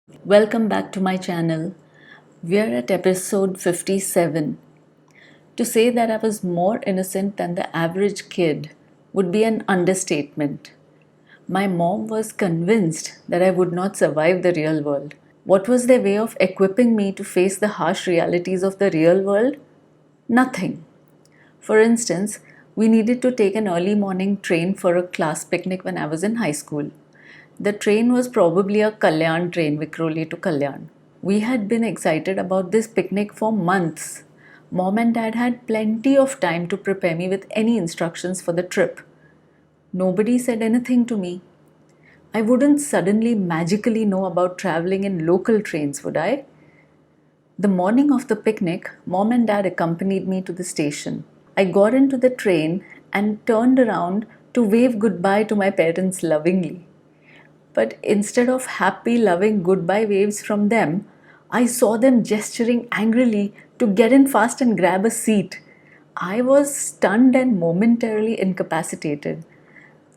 Welcome back to my channel. We're at episode 57. To say that I was more innocent than the average kid would be an understatement. My mom was convinced that I would not survive the real world. What was their way of equipping me to face the harsh realities of the real world? Nothing. For instance, we needed to take an early morning train for a class picnic when I was in high school. The train was probably a Kalyan train, Vikroli to Kalyan. We had been excited about this picnic for months. Mom and Dad had plenty of time to prepare me with any instructions for the trip. Nobody said anything to me. I wouldn't suddenly magically know about traveling in local trains, would I? The morning of the picnic, Mom and Dad accompanied me to the station. I got into the train and turned around to wave goodbye to my parents lovingly. But instead of happy, loving goodbye waves from them, I saw them gesturing angrily to get in fast and grab a seat. I was stunned and momentarily incapacitated.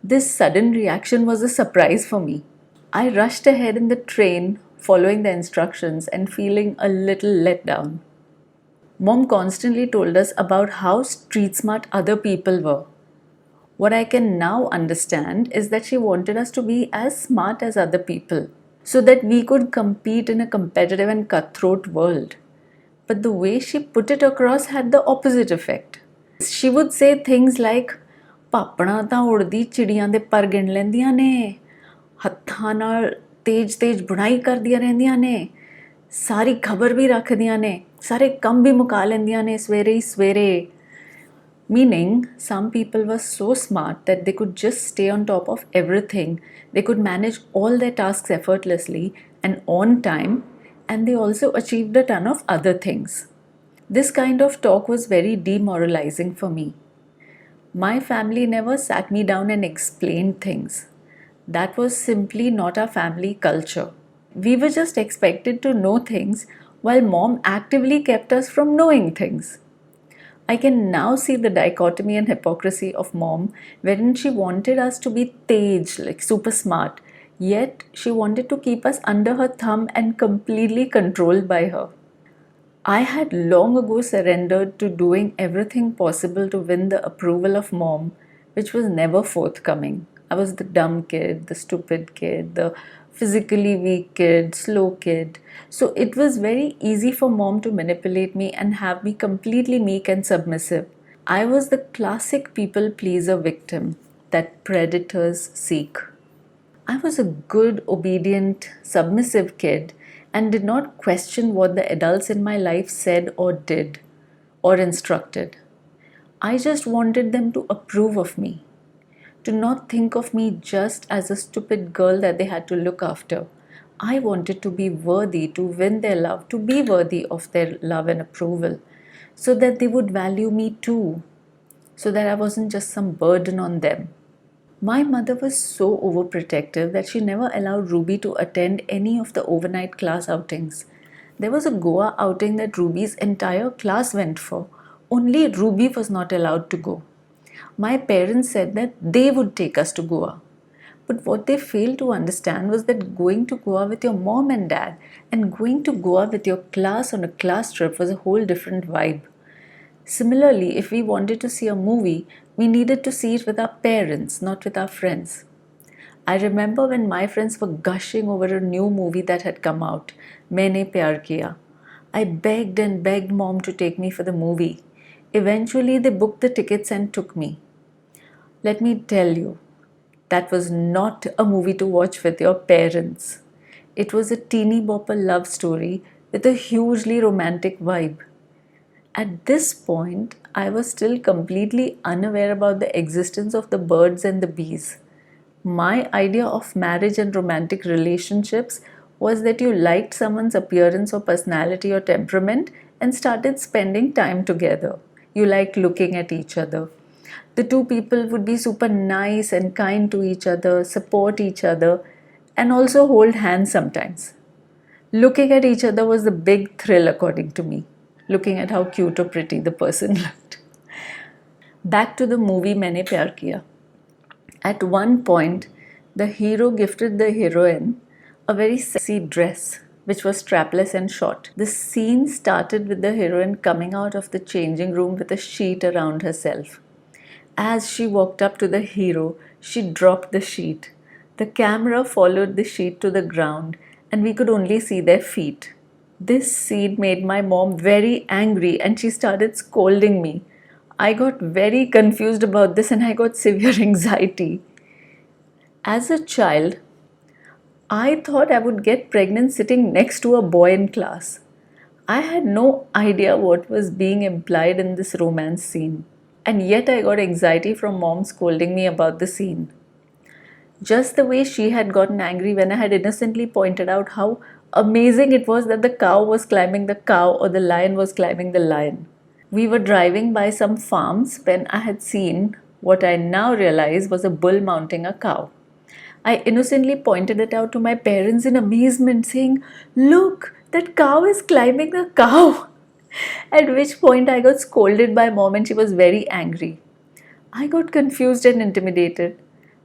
This sudden reaction was a surprise for me. I rushed ahead in the train, following the instructions and feeling a little let down. Mom constantly told us about how street smart other people were. What I can now understand is that she wanted us to be as smart as other people so that we could compete in a competitive and cutthroat world. But the way she put it across had the opposite effect. She would say things like, ਪਾਪਣਾ ਤਾਂ ਉੜਦੀ ਚਿੜੀਆਂ ਦੇ ਪਰ ਗਿਣ ਲੈਂਦੀਆਂ ਨੇ, ਹੱਥਾਂ ਨਾਲ ਤੇਜ਼ ਬੁਣਾਈ ਕਰਦੀਆਂ ਰਹਿੰਦੀਆਂ ਨੇ, ਸਾਰੀ ਖਬਰ ਵੀ ਰੱਖਦੀਆਂ ਨੇ, ਸਾਰੇ ਕੰਮ ਵੀ ਮੁਕਾ ਲੈਂਦੀਆਂ ਨੇ ਸਵੇਰੇ ਹੀ ਸਵੇਰੇ. Meaning, some people were so smart that they could just stay on top of everything. They could manage all their tasks effortlessly and on time, and they also achieved a ton of other things. This kind of talk was very demoralizing for me. My family never sat me down and explained things. That was simply not our family culture. We were just expected to know things while mom actively kept us from knowing things. I can now see the dichotomy and hypocrisy of mom, wherein she wanted us to be tej, like super smart, yet she wanted to keep us under her thumb and completely controlled by her. I had long ago surrendered to doing everything possible to win the approval of mom, which was never forthcoming. I was the dumb kid, the stupid kid, the physically weak kid, slow kid. So it was very easy for mom to manipulate me and have me completely meek and submissive. I was the classic people pleaser victim that predators seek. I was a good, obedient, submissive kid and did not question what the adults in my life said or did or instructed. I just wanted them to approve of me, to not think of me just as a stupid girl that they had to look after. I wanted to be worthy, to win their love, to be worthy of their love and approval, so that they would value me too, so that I wasn't just some burden on them. My mother was so overprotective that she never allowed Ruby to attend any of the overnight class outings. There was a Goa outing that Ruby's entire class went for. Only Ruby was not allowed to go. My parents said that they would take us to Goa. But what they failed to understand was that going to Goa with your mom and dad and going to Goa with your class on a class trip was a whole different vibe. Similarly, if we wanted to see a movie, we needed to see it with our parents, not with our friends. I remember when my friends were gushing over a new movie that had come out, Maine Pyar Kiya. I begged and begged mom to take me for the movie. Eventually, they booked the tickets and took me. Let me tell you, that was not a movie to watch with your parents. It was a teeny bopper love story with a hugely romantic vibe. At this point, I was still completely unaware about the existence of the birds and the bees. My idea of marriage and romantic relationships was that you liked someone's appearance or personality or temperament and started spending time together. You liked looking at each other. The two people would be super nice and kind to each other, support each other, and also hold hands sometimes. Looking at each other was the big thrill, according to me. Looking at how cute or pretty the person looked. Back to the movie Maine Pyar Kiya. At one point, the hero gifted the heroine a very sexy dress, which was strapless and short. The scene started with the heroine coming out of the changing room with a sheet around herself. As she walked up to the hero, she dropped the sheet. The camera followed the sheet to the ground, and we could only see their feet. This scene made my mom very angry and she started scolding me. I got very confused about this and I got severe anxiety. As a child, I thought I would get pregnant sitting next to a boy in class. I had no idea what was being implied in this romance scene. And yet I got anxiety from mom scolding me about the scene. Just the way she had gotten angry when I had innocently pointed out how amazing it was that the cow was climbing the cow or the lion was climbing the lion. We were driving by some farms when I had seen what I now realize was a bull mounting a cow. I innocently pointed it out to my parents in amazement, saying, "Look, that cow is climbing the cow." At which point I got scolded by mom and she was very angry. I got confused and intimidated.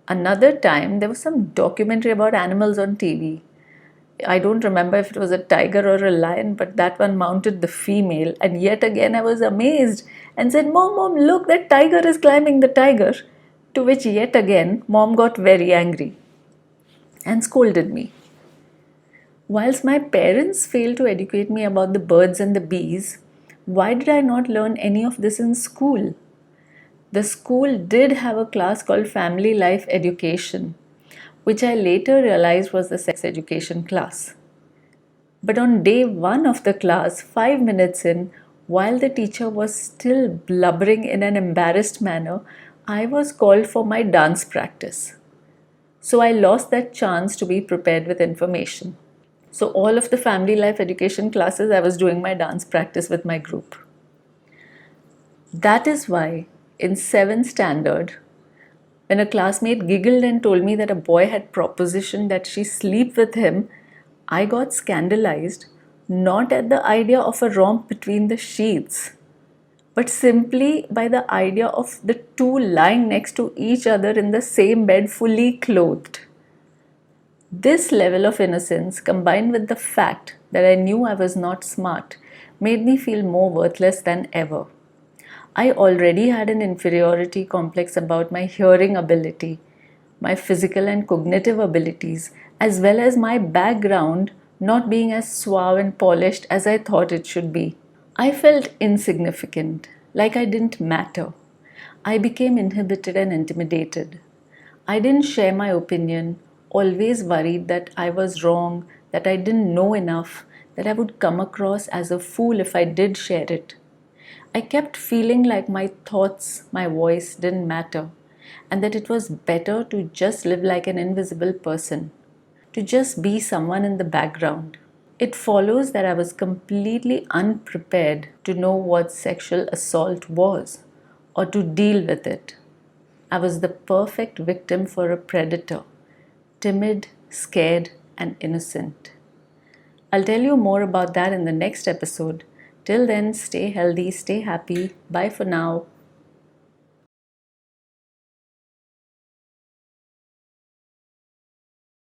Another time, there was some documentary about animals on TV. I don't remember if it was a tiger or a lion, but that one mounted the female. And yet again, I was amazed and said, Mom, look, that tiger is climbing the tiger." To which yet again, mom got very angry and scolded me. Whilst my parents failed to educate me about the birds and the bees, why did I not learn any of this in school? The school did have a class called Family Life Education, which I later realized was the sex education class. But on day one of the class, 5 minutes in, while the teacher was still blubbering in an embarrassed manner, I was called for my dance practice. So I lost that chance to be prepared with information. So all of the family life education classes, I was doing my dance practice with my group. That is why in 7th standard, when a classmate giggled and told me that a boy had propositioned that she sleep with him, I got scandalized, not at the idea of a romp between the sheets, but simply by the idea of the two lying next to each other in the same bed fully clothed. This level of innocence, combined with the fact that I knew I was not smart, made me feel more worthless than ever. I already had an inferiority complex about my hearing ability, my physical and cognitive abilities, as well as my background not being as suave and polished as I thought it should be. I felt insignificant, like I didn't matter. I became inhibited and intimidated. I didn't share my opinion, always worried that I was wrong, that I didn't know enough, that I would come across as a fool if I did share it. I kept feeling like my thoughts, my voice didn't matter, and that it was better to just live like an invisible person, to just be someone in the background. It follows that I was completely unprepared to know what sexual assault was or to deal with it. I was the perfect victim for a predator, timid, scared, and innocent. I'll tell you more about that in the next episode. Till then, stay healthy, stay happy. Bye for now.